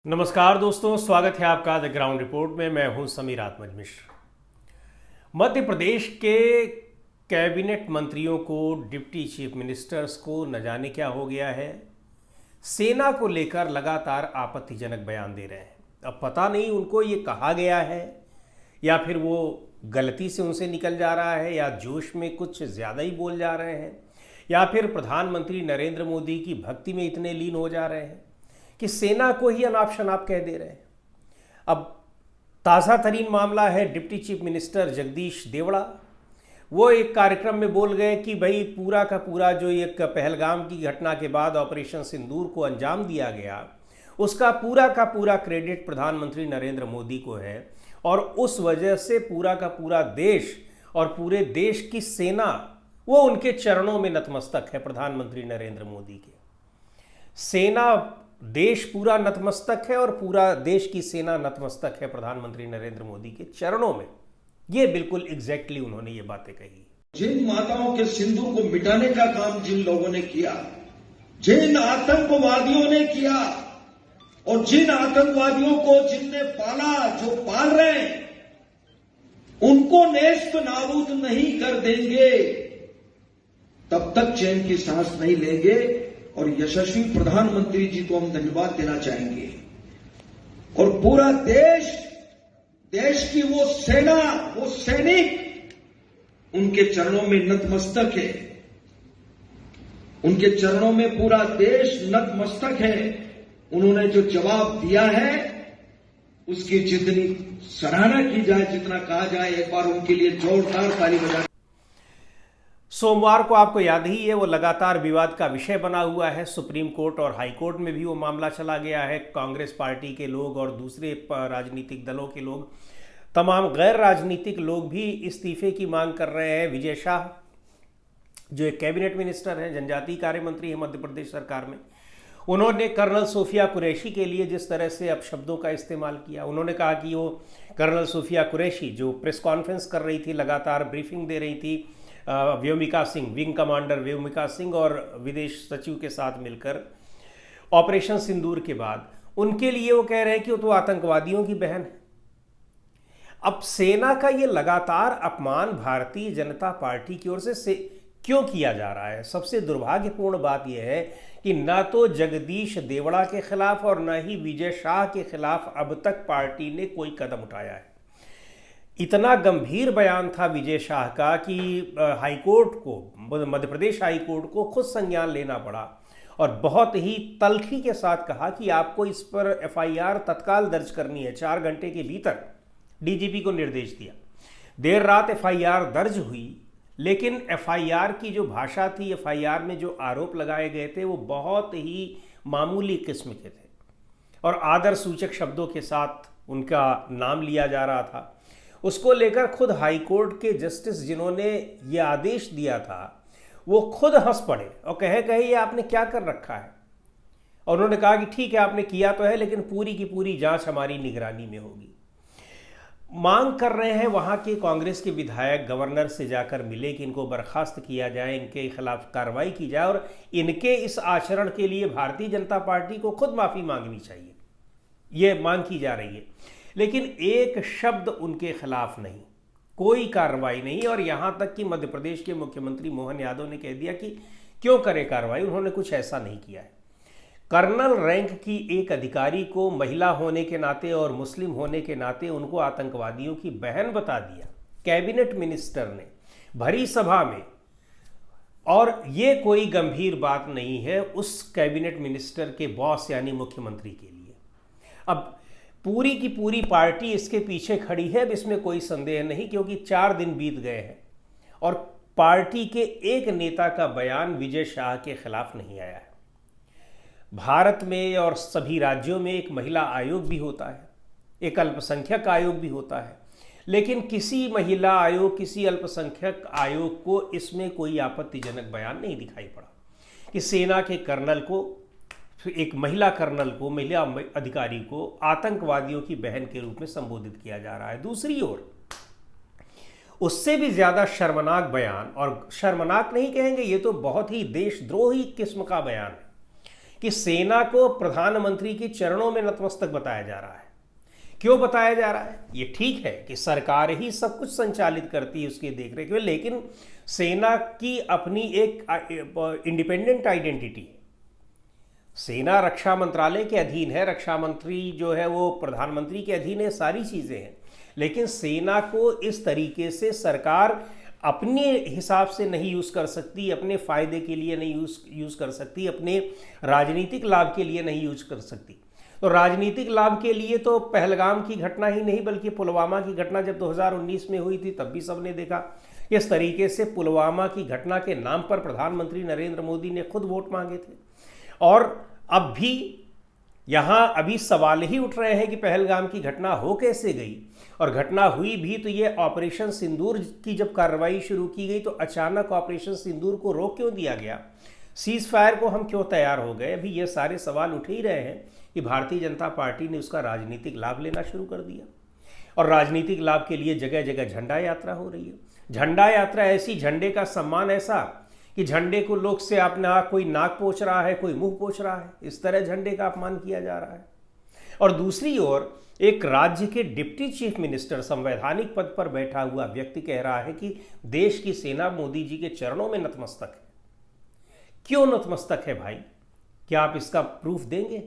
नमस्कार दोस्तों, स्वागत है आपका द ग्राउंड रिपोर्ट में। मैं हूं समीर आत्मज मिश्र। मध्य प्रदेश के कैबिनेट मंत्रियों को, डिप्टी चीफ मिनिस्टर्स को न जाने क्या हो गया है, सेना को लेकर लगातार आपत्तिजनक बयान दे रहे हैं। अब पता नहीं उनको ये कहा गया है या फिर वो गलती से उनसे निकल जा रहा है, या जोश में कुछ ज़्यादा ही बोल जा रहे हैं, या फिर प्रधानमंत्री नरेंद्र मोदी की भक्ति में इतने लीन हो जा रहे हैं कि सेना को ही अनाप शनाप कह दे रहे हैं। अब ताज़ा तरीन मामला है deputy chief minister Jagdish Devda. वो एक कार्यक्रम में बोल गए कि भाई पूरा का पूरा जो एक पहलगाम की घटना के बाद ऑपरेशन सिंदूर को अंजाम दिया गया, उसका पूरा का पूरा क्रेडिट प्रधानमंत्री नरेंद्र मोदी को है, और उस वजह से पूरा का पूरा देश और पूरे देश की सेना वो उनके चरणों में नतमस्तक है। प्रधानमंत्री नरेंद्र मोदी के सेना, देश पूरा नतमस्तक है और पूरा देश की सेना नतमस्तक है प्रधानमंत्री नरेंद्र मोदी के चरणों में। ये बिल्कुल एग्जैक्टली उन्होंने ये बातें कही। जिन माताओं के सिंदूर को मिटाने का काम जिन लोगों ने किया, जिन आतंकवादियों ने किया, और जिन आतंकवादियों को जिनने पाला, जो पाल रहे हैं, उनको नेस्त नाबूद नहीं कर देंगे तब तक चैन की सांस नहीं लेंगे। और यशस्वी प्रधानमंत्री जी को हम धन्यवाद देना चाहेंगे। और पूरा देश, देश की वो सेना, वो सैनिक उनके चरणों में नतमस्तक है। उनके चरणों में पूरा देश नतमस्तक है। उन्होंने जो जवाब दिया है उसकी जितनी सराहना की जाए, जितना कहा जाए, एक बार उनके लिए जोरदार ताली बजा। सोमवार को आपको याद ही है, वो लगातार विवाद का विषय बना हुआ है। सुप्रीम कोर्ट और हाई कोर्ट में भी वो मामला चला गया है। कांग्रेस पार्टी के लोग और दूसरे राजनीतिक दलों के लोग, तमाम गैर राजनीतिक लोग भी इस्तीफे की मांग कर रहे हैं। विजय शाह जो एक कैबिनेट मिनिस्टर हैं, जनजातीय कार्य मंत्री है मध्य प्रदेश सरकार में, उन्होंने कर्नल सोफिया कुरैशी के लिए जिस तरह से अपशब्दों का इस्तेमाल किया, उन्होंने कहा कि वो कर्नल सोफिया कुरैशी जो प्रेस कॉन्फ्रेंस कर रही थी, लगातार ब्रीफिंग दे रही थी व्योमिका सिंह, विंग कमांडर व्योमिका सिंह और विदेश सचिव के साथ मिलकर ऑपरेशन सिंदूर के बाद, उनके लिए वो कह रहे हैं कि वो तो आतंकवादियों की बहन है। अब सेना का ये लगातार अपमान भारतीय जनता पार्टी की ओर से क्यों किया जा रहा है? सबसे दुर्भाग्यपूर्ण बात यह है कि ना तो जगदीश देवड़ा के खिलाफ और न ही विजय शाह के खिलाफ अब तक पार्टी ने कोई कदम उठाया है। इतना गंभीर बयान था विजय शाह का कि हाईकोर्ट को, मध्य प्रदेश हाईकोर्ट को खुद संज्ञान लेना पड़ा और बहुत ही तल्खी के साथ कहा कि आपको इस पर एफआईआर तत्काल दर्ज करनी है। 4 घंटे के भीतर डीजीपी को निर्देश दिया। देर रात एफआईआर दर्ज हुई, लेकिन एफआईआर की जो भाषा थी, एफआईआर में जो आरोप लगाए गए थे, वो बहुत ही मामूली किस्म के थे और आदर सूचक शब्दों के साथ उनका नाम लिया जा रहा था। उसको लेकर खुद हाईकोर्ट के जस्टिस जिन्होंने ये आदेश दिया था, वो खुद हंस पड़े और कहे ये आपने क्या कर रखा है। और उन्होंने कहा कि ठीक है, आपने किया तो है, लेकिन पूरी की पूरी जांच हमारी निगरानी में होगी। मांग कर रहे हैं वहाँ के कांग्रेस के विधायक गवर्नर से जाकर मिले कि इनको बर्खास्त किया जाए, इनके खिलाफ कार्रवाई की जाए और इनके इस आचरण के लिए भारतीय जनता पार्टी को खुद माफ़ी मांगनी चाहिए। ये मांग की जा रही है, लेकिन एक शब्द उनके खिलाफ नहीं, कोई कार्रवाई नहीं। और यहाँ तक कि मध्य प्रदेश के मुख्यमंत्री मोहन यादव ने कह दिया कि क्यों करे कार्रवाई, उन्होंने कुछ ऐसा नहीं किया है। कर्नल रैंक की एक अधिकारी को महिला होने के नाते और मुस्लिम होने के नाते उनको आतंकवादियों की बहन बता दिया कैबिनेट मिनिस्टर ने भरी सभा में। और ये कोई गंभीर बात नहीं है उस कैबिनेट मिनिस्टर के बॉस यानी मुख्यमंत्री के लिए। अब पूरी की पूरी पार्टी इसके पीछे खड़ी है, अब इसमें कोई संदेह नहीं, क्योंकि 4 दिन बीत गए हैं और पार्टी के एक नेता का बयान विजय शाह के खिलाफ नहीं आया है। भारत में और सभी राज्यों में एक महिला आयोग भी होता है, एक अल्पसंख्यक आयोग भी होता है, लेकिन किसी महिला आयोग, किसी अल्पसंख्यक आयोग को इसमें कोई आपत्तिजनक बयान नहीं दिखाई पड़ा कि सेना के कर्नल को, एक महिला कर्नल को, महिला अधिकारी को आतंकवादियों की बहन के रूप में संबोधित किया जा रहा है। दूसरी ओर उससे भी ज़्यादा शर्मनाक बयान, और शर्मनाक नहीं कहेंगे, ये तो बहुत ही देशद्रोही किस्म का बयान है कि सेना को प्रधानमंत्री के चरणों में नतमस्तक बताया जा रहा है। क्यों बताया जा रहा है? ये ठीक है कि सरकार ही सब कुछ संचालित करती है उसकी देखरेख में, लेकिन सेना की अपनी एक इंडिपेंडेंट आइडेंटिटी है। सेना रक्षा मंत्रालय के अधीन है, रक्षा मंत्री जो है वो प्रधानमंत्री के अधीन है, सारी चीज़ें हैं, लेकिन सेना को इस तरीके से सरकार अपने हिसाब से नहीं यूज़ कर सकती, अपने फ़ायदे के लिए नहीं यूज़ कर सकती, अपने राजनीतिक लाभ के लिए नहीं यूज कर सकती। तो राजनीतिक लाभ के लिए तो पहलगाम की घटना ही नहीं बल्कि पुलवामा की घटना जब 2019 में हुई थी तब भी सबने देखा इस तरीके से पुलवामा की घटना के नाम पर प्रधानमंत्री नरेंद्र मोदी ने खुद वोट मांगे थे। और अब भी यहाँ अभी सवाल ही उठ रहे हैं कि पहलगाम की घटना हो कैसे गई, और घटना हुई भी तो ये ऑपरेशन सिंदूर की जब कार्रवाई शुरू की गई तो अचानक ऑपरेशन सिंदूर को रोक क्यों दिया गया, सीज फायर को हम क्यों तैयार हो गए। अभी ये सारे सवाल उठ ही रहे हैं कि भारतीय जनता पार्टी ने उसका राजनीतिक लाभ लेना शुरू कर दिया, और राजनीतिक लाभ के लिए जगह जगह झंडा यात्रा हो रही है। झंडा यात्रा ऐसी, झंडे का सम्मान ऐसा कि झंडे को लोग से अपना कोई नाक पोंछ रहा है, कोई मुंह पोंछ रहा है, इस तरह झंडे का अपमान किया जा रहा है। और दूसरी ओर एक राज्य के डिप्टी चीफ मिनिस्टर, संवैधानिक पद पर बैठा हुआ व्यक्ति कह रहा है कि देश की सेना मोदी जी के चरणों में नतमस्तक है। क्यों नतमस्तक है भाई? क्या आप इसका प्रूफ देंगे?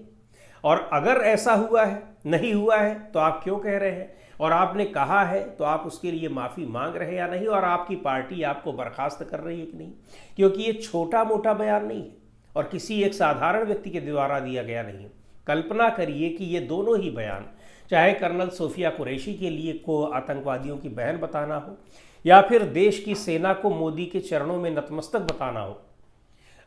और अगर ऐसा हुआ है, नहीं हुआ है, तो आप क्यों कह रहे हैं? और आपने कहा है तो आप उसके लिए माफ़ी मांग रहे हैं या नहीं? और आपकी पार्टी आपको बर्खास्त कर रही है कि नहीं? क्योंकि ये छोटा मोटा बयान नहीं है और किसी एक साधारण व्यक्ति के द्वारा दिया गया नहीं है। कल्पना करिए कि ये दोनों ही बयान, चाहे कर्नल सोफिया कुरैशी के लिए को आतंकवादियों की बहन बताना हो या फिर देश की सेना को मोदी के चरणों में नतमस्तक बताना हो,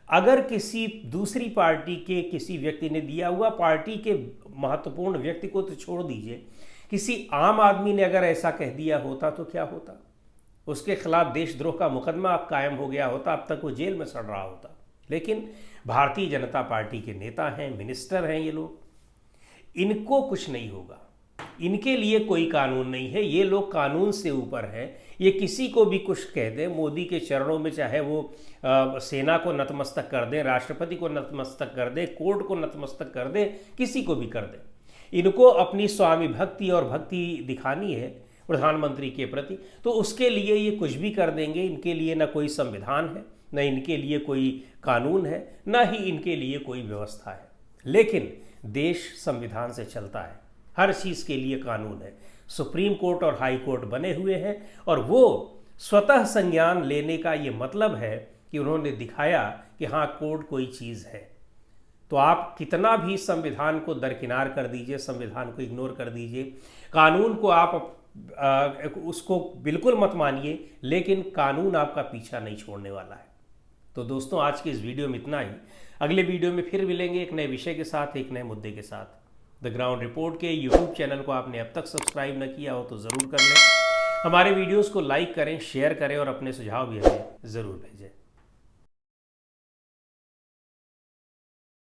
अगर किसी दूसरी पार्टी के किसी व्यक्ति ने दिया हुआ, पार्टी के महत्वपूर्ण व्यक्ति को तो छोड़ दीजिए, किसी आम आदमी ने अगर ऐसा कह दिया होता तो क्या होता? उसके खिलाफ देशद्रोह का मुकदमा कायम हो गया होता, अब तक वो जेल में सड़ रहा होता। लेकिन भारतीय जनता पार्टी के नेता हैं, मिनिस्टर हैं ये लोग, इनको कुछ नहीं होगा, इनके लिए कोई कानून नहीं है, ये लोग कानून से ऊपर हैं। ये किसी को भी कुछ कह दें, मोदी के चरणों में चाहे वो सेना को नतमस्तक कर दें, राष्ट्रपति को नतमस्तक कर दें, कोर्ट को नतमस्तक कर दें, किसी को भी कर दें, इनको अपनी स्वामी भक्ति और भक्ति दिखानी है प्रधानमंत्री के प्रति, तो उसके लिए ये कुछ भी कर देंगे। इनके लिए ना कोई संविधान है, न इनके लिए कोई कानून है, ना ही इनके लिए कोई व्यवस्था है। लेकिन देश संविधान से चलता है, हर चीज़ के लिए कानून है। सुप्रीम कोर्ट और हाई कोर्ट बने हुए हैं और वो स्वतः संज्ञान लेने का ये मतलब है कि उन्होंने दिखाया कि हाँ, कोर्ट कोई चीज़ है। तो आप कितना भी संविधान को दरकिनार कर दीजिए, संविधान को इग्नोर कर दीजिए, कानून को आप उसको बिल्कुल मत मानिए, लेकिन कानून आपका पीछा नहीं छोड़ने वाला है। तो दोस्तों, आज की इस वीडियो में इतना ही। अगले वीडियो में फिर मिलेंगे एक नए विषय के साथ, एक नए मुद्दे के साथ। द ग्राउंड रिपोर्ट के यूट्यूब चैनल को आपने अब तक सब्सक्राइब न किया हो तो ज़रूर कर लें। हमारे वीडियोस को लाइक करें, शेयर करें और अपने सुझाव भी हमें ज़रूर भेजें।